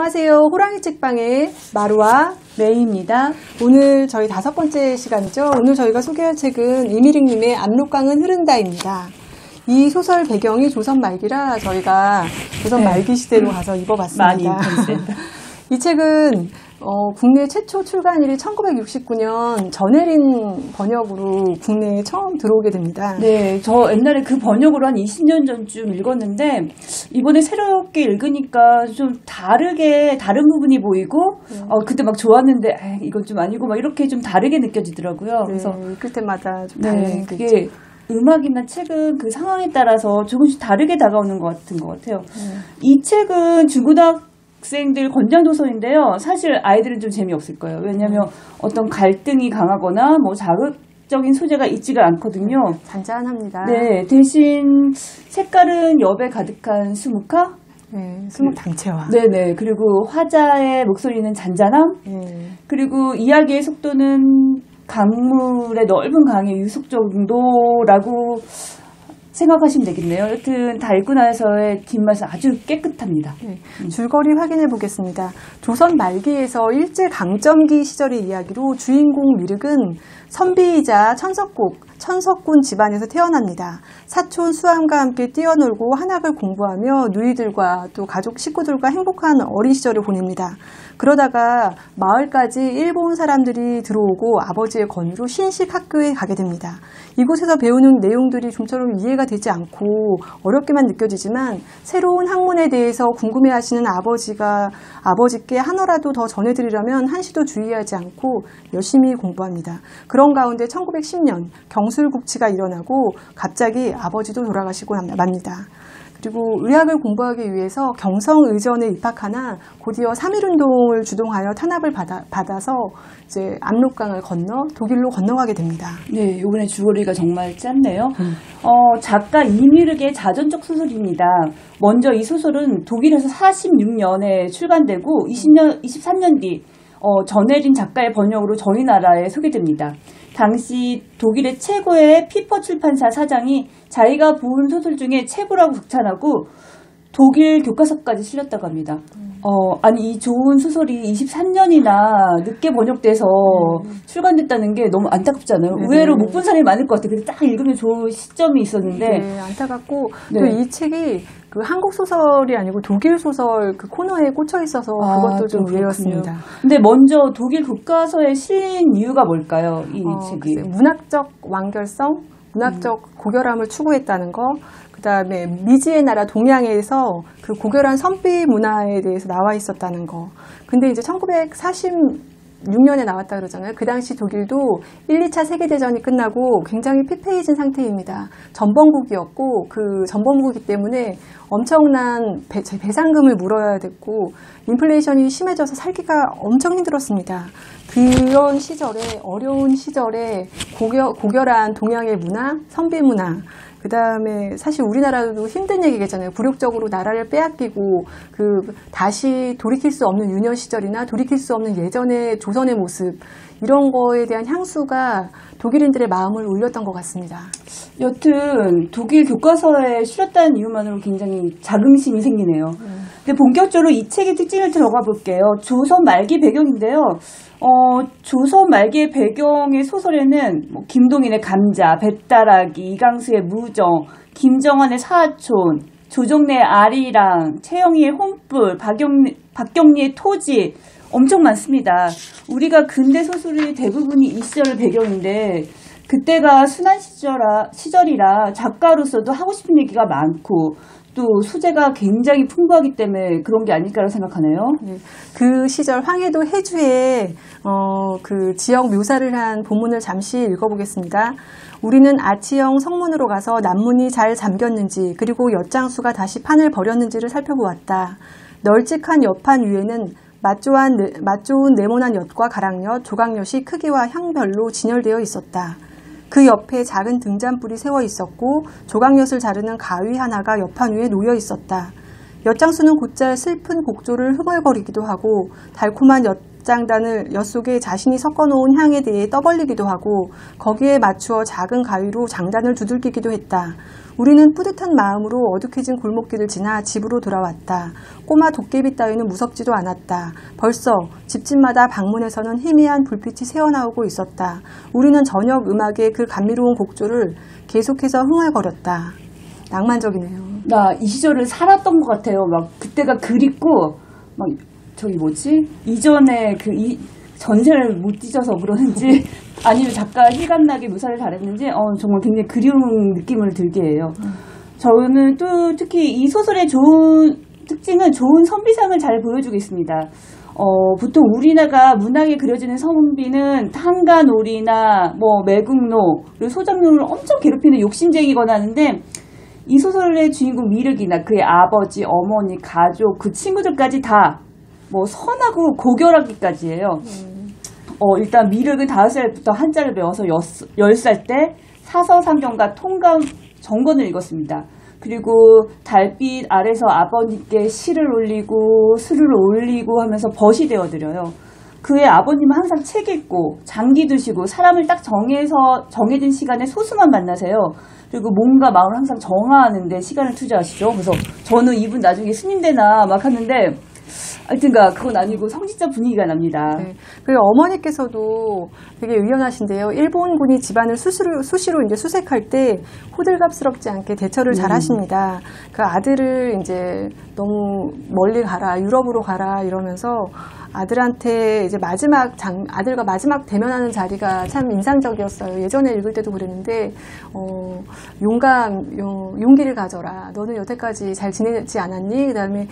안녕하세요. 호랑이 책방의 마루와 메이입니다. 오늘 저희 5번째 시간이죠. 오늘 저희가 소개할 책은 이미링님의 압록강은 흐른다입니다. 이 소설 배경이 조선 말기라 저희가 조선 말기 시대로 가서 읽어봤습니다. 많이 읽었습니다. 이 책은 국내 최초 출간일이 1969년 전혜린 번역으로 국내에 처음 들어오게 됩니다. 네, 저 옛날에 그 번역으로 한 20년 전쯤 읽었는데 이번에 새롭게 읽으니까 좀 다른 부분이 보이고 그때 막 좋았는데 이건 좀 아니고 막 이렇게 좀 다르게 느껴지더라고요. 그래서 읽을 때마다 좀 다른 그게 음악이나 책은 그 상황에 따라서 조금씩 다르게 다가오는 것 같아요. 이 책은 중고등학생들 권장 도서인데요. 사실 아이들은 좀 재미없을 거예요. 왜냐하면 어떤 갈등이 강하거나 뭐 자극적인 소재가 있지가 않거든요. 잔잔합니다. 네, 대신 색깔은 엽에 가득한 수묵화. 네, 수묵 당채화. 네네. 그리고 화자의 목소리는 잔잔함. 네. 그리고 이야기의 속도는 강물의 넓은 강의 유속 정도라고 생각하시면 되겠네요. 여튼 다 읽고 나서의 뒷맛은 아주 깨끗합니다. 네, 줄거리 확인해 보겠습니다. 조선 말기에서 일제강점기 시절의 이야기로 주인공 미륵은 선비이자 천석군 집안에서 태어납니다. 사촌 수암과 함께 뛰어놀고 한학을 공부하며 누이들과 또 가족 식구들과 행복한 어린 시절을 보냅니다. 그러다가 마을까지 일본 사람들이 들어오고 아버지의 권유로 신식 학교에 가게 됩니다. 이곳에서 배우는 내용들이 좀처럼 이해가 되지 않고 어렵게만 느껴지지만 새로운 학문에 대해서 궁금해하시는 아버지께 하나라도 더 전해드리려면 한시도 주의하지 않고 열심히 공부합니다. 그런 가운데 1910년 경술국치가 일어나고 갑자기 아버지도 돌아가시고 맙니다. 그리고 의학을 공부하기 위해서 경성의전에 입학하나 곧이어 3.1운동을 주동하여 탄압을 받아서 이제 압록강을 건너 독일로 건너가게 됩니다. 네, 이번에 줄거리가 정말 짧네요. 작가 이미륵의 자전적 소설입니다. 먼저 이 소설은 독일에서 46년에 출간되고 23년 뒤 전혜린 작가의 번역으로 저희 나라에 소개됩니다. 당시 독일의 최고의 피퍼 출판사 사장이 자기가 본 소설 중에 최고라고 극찬하고 독일 교과서까지 실렸다고 합니다. 아니 이 좋은 소설이 23년이나 늦게 번역돼서 출간됐다는 게 너무 안타깝잖아요. 의외로 못 본 사람이 많을 것 같아요. 근데 딱 읽으면 좋은 시점이 있었는데 네, 안타깝고 또 이 책이 그 한국 소설이 아니고 독일 소설 그 코너에 꽂혀 있어서 그것도 좀 의외였습니다. 근데 먼저 독일 교과서에 실린 이유가 뭘까요? 이 책이 문학적 완결성, 문학적 고결함을 추구했다는 거. 그다음에 미지의 나라 동양에서 그 고결한 선비 문화에 대해서 나와 있었다는 거. 근데 이제 1946년에 나왔다 그러잖아요. 그 당시 독일도 1, 2차 세계대전이 끝나고 굉장히 피폐해진 상태입니다. 전범국이었고 그 전범국이기 때문에 엄청난 배상금을 물어야 됐고 인플레이션이 심해져서 살기가 엄청 힘들었습니다. 그런 시절에 어려운 시절에 고결한 동양의 문화, 선비 문화 그 다음에 사실 우리나라도 힘든 얘기겠잖아요. 굴욕적으로 나라를 빼앗기고 다시 돌이킬 수 없는 유년 시절이나 돌이킬 수 없는 예전의 조선의 모습 이런 거에 대한 향수가 독일인들의 마음을 울렸던 것 같습니다. 여튼 독일 교과서에 실렸다는 이유만으로 굉장히 자긍심이 생기네요. 근데 본격적으로 이 책의 특징을 들어가 볼게요. 조선 말기 배경인데요. 조선 말기의 배경의 소설에는 뭐 김동인의 감자, 배따라기, 이강수의 무정, 김정환의 사촌, 조정래의 아리랑, 최영희의 혼불, 박경리의 토지 엄청 많습니다. 우리가 근대 소설의 대부분이 이 시절 배경인데 그때가 순환 시절이라 작가로서도 하고 싶은 얘기가 많고 또 소재가 굉장히 풍부하기 때문에 그런 게 아닐까라고 생각하네요. 네, 그 시절 황해도 해주의 그 지역 묘사를 한 본문을 잠시 읽어보겠습니다. 우리는 아치형 성문으로 가서 난문이 잘 잠겼는지 그리고 엿장수가 다시 판을 버렸는지를 살펴보았다. 널찍한 엿판 위에는 맛 좋은 네모난 엿과 가랑엿, 조각엿이 크기와 향별로 진열되어 있었다. 그 옆에 작은 등잔불이 세워 있었고 조각엿을 자르는 가위 하나가 옆판 위에 놓여 있었다. 엿장수는 곧잘 슬픈 곡조를 흥얼거리기도 하고 달콤한 엿장단을 엿 속에 자신이 섞어놓은 향에 대해 떠벌리기도 하고 거기에 맞추어 작은 가위로 장단을 두들기기도 했다. 우리는 뿌듯한 마음으로 어둑해진 골목길을 지나 집으로 돌아왔다. 꼬마 도깨비 따위는 무섭지도 않았다. 벌써 집집마다 방문에서는 희미한 불빛이 새어나오고 있었다. 우리는 저녁 음악의 그 감미로운 곡조를 계속해서 흥얼거렸다. 낭만적이네요. 나 이 시절을 살았던 것 같아요. 막 그때가 그립고 막 저기 뭐지? 이전에 전세를 못 잊어서 그러는지 아니면 작가 실감나게 묘사를 잘했는지 정말 굉장히 그리운 느낌을 들게 해요. 저는 또 특히 이 소설의 좋은 특징은 좋은 선비상을 잘 보여주고 있습니다. 보통 우리나라 문학에 그려지는 선비는 한가놀이나 뭐 매국노 그리고 소장농을 엄청 괴롭히는 욕심쟁이거나 하는데 이 소설의 주인공 미륵이나 그의 아버지, 어머니, 가족, 그 친구들까지 다 뭐 선하고 고결하기까지예요. 일단 미륵은 5살부터 한자를 배워서 10살 때 사서상경과 통감 정권을 읽었습니다. 그리고 달빛 아래서 아버님께 시를 올리고 술을 올리고 하면서 벗이 되어드려요. 그의 아버님은 항상 책 읽고 장기 드시고 사람을 딱 정해진 시간에 소수만 만나세요. 그리고 몸과 마음을 항상 정화하는데 시간을 투자하시죠. 그래서 저는 이분 나중에 스님 되나 막 하는데 하여튼가 그건 아니고 성직자 분위기가 납니다. 네. 그리고 어머니께서도 되게 의연하신데요. 일본군이 집안을 수시로 이제 수색할 때 호들갑스럽지 않게 대처를 잘 하십니다. 그 아들을 이제 너무 멀리 가라, 유럽으로 가라 이러면서 아들한테 이제 아들과 마지막 대면하는 자리가 참 인상적이었어요. 예전에 읽을 때도 그랬는데, 용기를 가져라. 너는 여태까지 잘 지내지 않았니? 그 다음에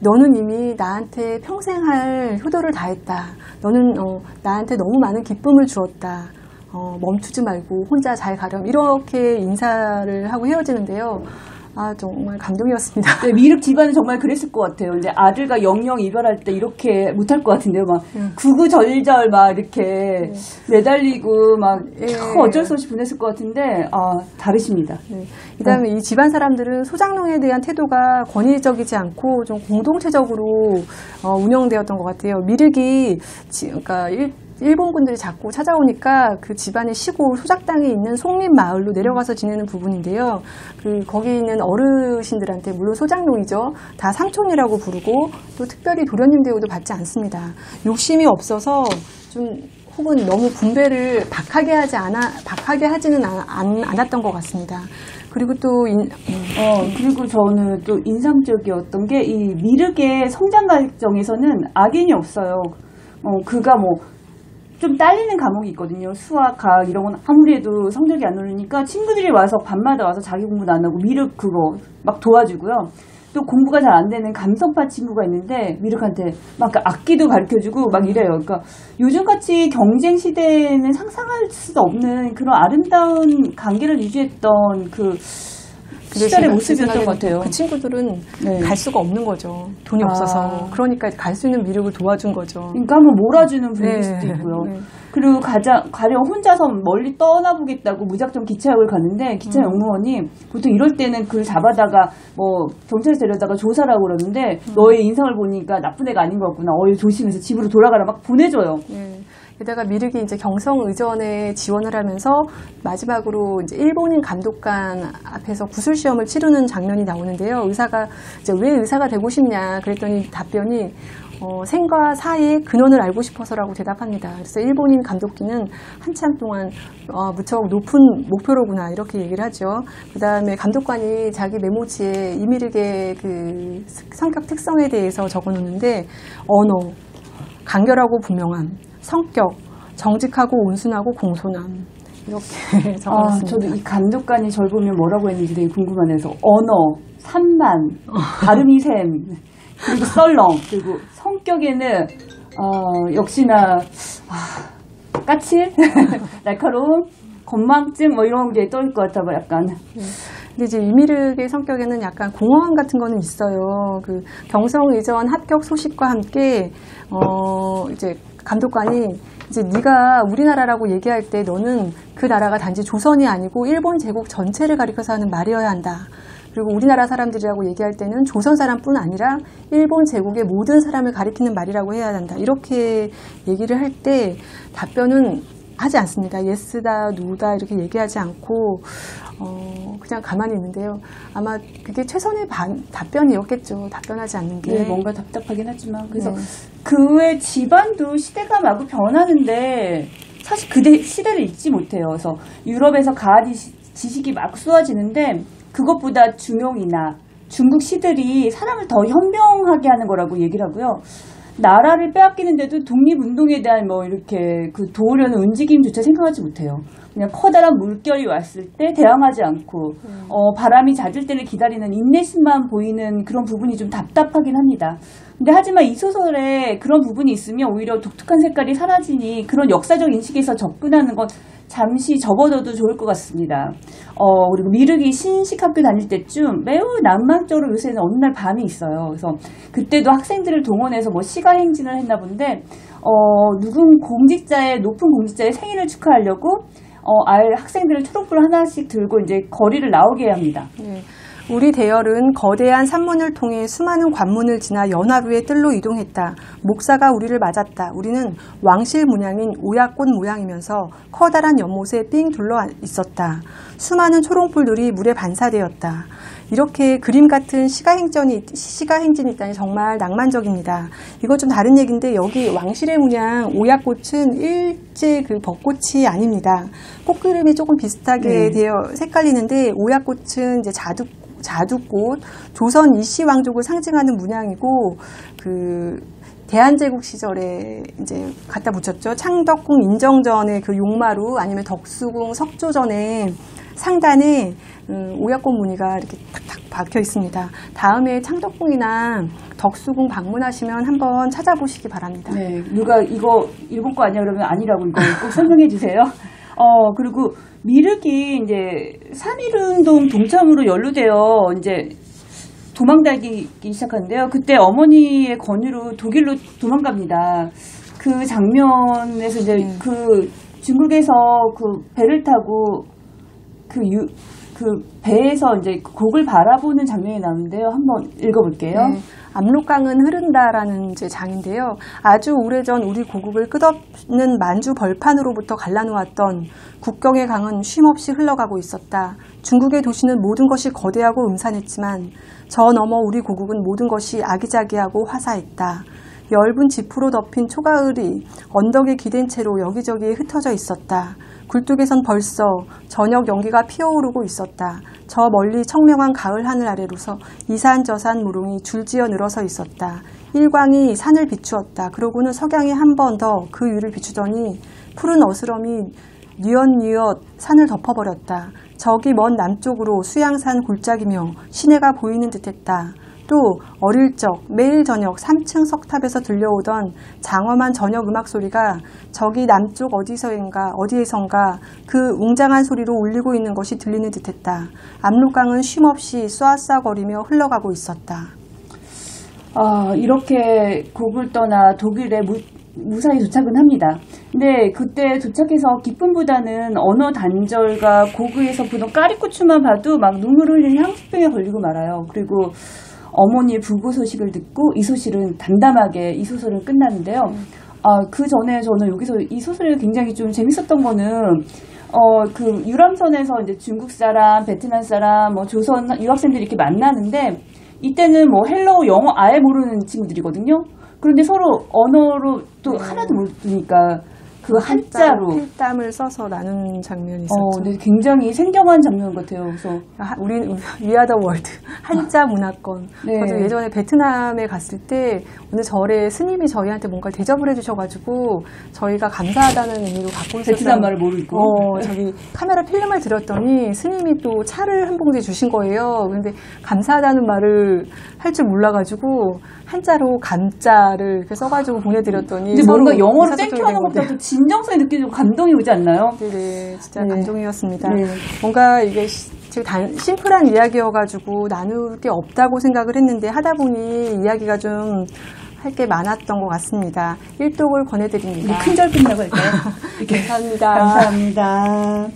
너는 이미 나한테 평생 할 효도를 다했다. 너는 나한테 너무 많은 기쁨을 주었다. 멈추지 말고 혼자 잘 가렴. 이렇게 인사를 하고 헤어지는데요. 정말 감동이었습니다. 네, 미륵 집안은 정말 그랬을 것 같아요. 이제 아들과 영영 이별할 때 이렇게 못할 것 같은데요. 막 구구절절 막 이렇게 매달리고 막 어쩔 수 없이 보냈을 것 같은데 다르십니다. 네. 그다음에 이 집안 사람들은 소장농에 대한 태도가 권위적이지 않고 좀 공동체적으로 운영되었던 것 같아요. 미륵이 그러니까 일본군들이 자꾸 찾아오니까 그 집안의 시골 소작당에 있는 송림 마을로 내려가서 지내는 부분인데요. 거기 있는 어르신들한테 물론 소장농이죠. 다 상촌이라고 부르고 또 특별히 도련님 대우도 받지 않습니다. 욕심이 없어서 좀 혹은 너무 분배를 박하게 하지는 않았던 것 같습니다. 그리고 또 그리고 저는 또 인상적이었던 게 이 미륵의 성장 과정에서는 악인이 없어요. 그가 좀 딸리는 과목이 있거든요. 수학, 과학 이런 건 아무리 해도 성적이 안 오르니까 친구들이 와서 밤마다 와서 자기 공부도 안 하고 미륵 그거 막 도와주고요. 또 공부가 잘 안 되는 감성파 친구가 있는데 미륵한테 막 악기도 가르쳐주고 막 이래요. 그러니까 요즘같이 경쟁 시대에는 상상할 수도 없는 그런 아름다운 관계를 유지했던 그 시절의 모습이었던 것 같아요. 그 친구들은 갈 수가 없는 거죠. 돈이 없어서. 그러니까 갈 수 있는 미륵을 도와준 거죠. 그러니까 한번 몰아주는 분일 수도 있고요. 그리고 가령 혼자서 멀리 떠나보겠다고 무작정 기차역을 가는데 기차 역무원이 보통 이럴 때는 그를 잡아다가 경찰에 데려다가 조사를 하고 그러는데 너의 인상을 보니까 나쁜 애가 아닌 것 같구나. 조심해서 집으로 돌아가라 막 보내줘요. 게다가 미륵이 이제 경성의전에 지원을 하면서 마지막으로 이제 일본인 감독관 앞에서 구술 시험을 치르는 장면이 나오는데요. 의사가 이제 왜 의사가 되고 싶냐 그랬더니 답변이 생과 사의 근원을 알고 싶어서라고 대답합니다. 그래서 일본인 감독기는 한참 동안 무척 높은 목표로구나 이렇게 얘기를 하죠. 그 다음에 감독관이 자기 메모지에 이미륵의 그 성격 특성에 대해서 적어놓는데 언어, 간결하고 분명함, 성격, 정직하고 온순하고 공손함 이렇게 적어놨습니다. 저도 이 감독관이 절 보면 뭐라고 했는지 되게 궁금하네요. 언어, 산만, 발음이 샘, 그리고 썰렁, 그리고 성격에는 역시나 까칠, 날카로움, 건망증 이런 게 떠올 것 같아 봐 약간. 근데 이제 이미륵의 성격에는 약간 공허함 같은 거는 있어요. 그 경성의전 합격 소식과 함께 이제 감독관이 이제 네가 우리나라라고 얘기할 때 너는 그 나라가 단지 조선이 아니고 일본 제국 전체를 가리켜서 하는 말이어야 한다. 그리고 우리나라 사람들이라고 얘기할 때는 조선 사람뿐 아니라 일본 제국의 모든 사람을 가리키는 말이라고 해야 한다. 이렇게 얘기를 할 때 답변은 하지 않습니다. 예스다, 노다 이렇게 얘기하지 않고 그냥 가만히 있는데요. 아마 그게 최선의 답변이었겠죠. 답변하지 않는 게. 네, 뭔가 답답하긴 하지만 그래서 네. 그의 집안도 시대가 마구 변하는데 사실 그 시대를 잊지 못해요. 그래서 유럽에서 가아디 지식이 막 쏟아지는데 그것보다 중용이나 중국 시들이 사람을 더 현명하게 하는 거라고 얘기를 하고요. 나라를 빼앗기는데도 독립운동에 대한 뭐 이렇게 그 도우려는 움직임조차 생각하지 못해요. 그냥 커다란 물결이 왔을 때 대항하지 않고 바람이 잦을 때를 기다리는 인내심만 보이는 그런 부분이 좀 답답하긴 합니다. 근데 하지만 이 소설에 그런 부분이 있으면 오히려 독특한 색깔이 사라지니 그런 역사적 인식에서 접근하는 건 잠시 접어둬도 좋을 것 같습니다. 그리고 미륵이 신식학교 다닐 때쯤 매우 낭만적으로 요새는 어느 날 밤이 있어요. 그래서 그때도 학생들을 동원해서 뭐 시가행진을 했나 본데, 높은 공직자의 생일을 축하하려고, 학생들을 초록불 하나씩 들고 이제 거리를 나오게 합니다. 네. 우리 대열은 거대한 산문을 통해 수많은 관문을 지나 연화루의 뜰로 이동했다. 목사가 우리를 맞았다. 우리는 왕실 문양인 오약꽃 모양이면서 커다란 연못에 삥 둘러 있었다. 수많은 초롱불들이 물에 반사되었다. 이렇게 그림 같은 시가행진이 있다니 정말 낭만적입니다. 이건 좀 다른 얘기인데 여기 왕실의 문양 오약꽃은 일제 그 벚꽃이 아닙니다. 꽃그림이 조금 비슷하게 되어 색깔리는데 오약꽃은 이제 자두꽃, 조선 이씨 왕족을 상징하는 문양이고 그 대한제국 시절에 이제 갖다 붙였죠. 창덕궁 인정전의 그 용마루 아니면 덕수궁 석조전의 상단에 오약꽃 무늬가 이렇게 탁탁 박혀 있습니다. 다음에 창덕궁이나 덕수궁 방문하시면 한번 찾아보시기 바랍니다. 네, 누가 이거 일본 거 아니야 그러면 아니라고 이거 꼭 설명해 주세요. 그리고 미륵이 이제 3.1운동 동참으로 연루되어 이제 도망다니기 시작하는데요. 그때 어머니의 권유로 독일로 도망갑니다. 그 장면에서 이제 그 중국에서 그 배를 타고 그 배에서 이제 곡을 바라보는 장면이 나오는데요. 한번 읽어볼게요. 네. 압록강은 흐른다라는 이제 장인데요. 아주 오래전 우리 고국을 끝없는 만주 벌판으로부터 갈라놓았던 국경의 강은 쉼없이 흘러가고 있었다. 중국의 도시는 모든 것이 거대하고 음산했지만 저 너머 우리 고국은 모든 것이 아기자기하고 화사했다. 엷은 지프로 덮인 초가을이 언덕에 기댄 채로 여기저기에 흩어져 있었다. 굴뚝에선 벌써 저녁 연기가 피어오르고 있었다. 저 멀리 청명한 가을 하늘 아래로서 이산저산 무릉이 줄지어 늘어서 있었다. 일광이 산을 비추었다. 그러고는 석양이 한 번 더 그 위를 비추더니 푸른 어스럼이 뉘엿뉘엿 산을 덮어버렸다. 저기 먼 남쪽으로 수양산 골짜기며 시내가 보이는 듯했다. 또 어릴 적 매일 저녁 3층 석탑에서 들려오던 장엄한 저녁 음악 소리가 저기 남쪽 어디에선가 그 웅장한 소리로 울리고 있는 것이 들리는 듯했다. 압록강은 쉼없이 쏘아싸거리며 흘러가고 있었다. 이렇게 곡을 떠나 독일에 무사히 도착은 합니다. 근데 그때 도착해서 기쁨보다는 언어 단절과 고흐에서 보던 까리고추만 봐도 막 눈물 흘리는 향수병에 걸리고 말아요. 그리고 어머니의 부고 소식을 듣고 이 소설은 단담하게 이 소설은 끝나는데요. 그 전에 저는 여기서 이 소설이 굉장히 좀 재밌었던 거는 그 유람선에서 이제 중국 사람, 베트남 사람, 뭐 조선 유학생들이 이렇게 만나는데 이때는 뭐 헬로우 영어 아예 모르는 친구들이거든요. 그런데 서로 언어로 또 하나도 모르니까 그 한자로 필담을 써서 나눈 장면이 있었죠. 네, 굉장히 생경한 장면 같아요. 그래서 우리 위아더 월드 한자 문화권. 네. 저도 예전에 베트남에 갔을 때 어느 절에 스님이 저희한테 뭔가 대접을 해주셔가지고 저희가 감사하다는 의미로 갖고 있었어요. 베트남 말을 모르고. 저기 카메라 필름을 들었더니 스님이 또 차를 한 봉지 주신 거예요. 그런데 감사하다는 말을 할 줄 몰라가지고 한자로 감자를 이렇게 써가지고 보내드렸더니 근데 뭔가 영어로 땡큐하는 것보다 더 진정성이 느껴지고 감동이 오지 않나요? 네네, 진짜 네. 감동이었습니다. 네. 뭔가 이게 심플한 이야기여가지고 나눌 게 없다고 생각을 했는데 하다 보니 이야기가 좀 할 게 많았던 것 같습니다. 일독을 권해드립니다. 큰절 끝나고 할까요? 감사합니다. 감사합니다.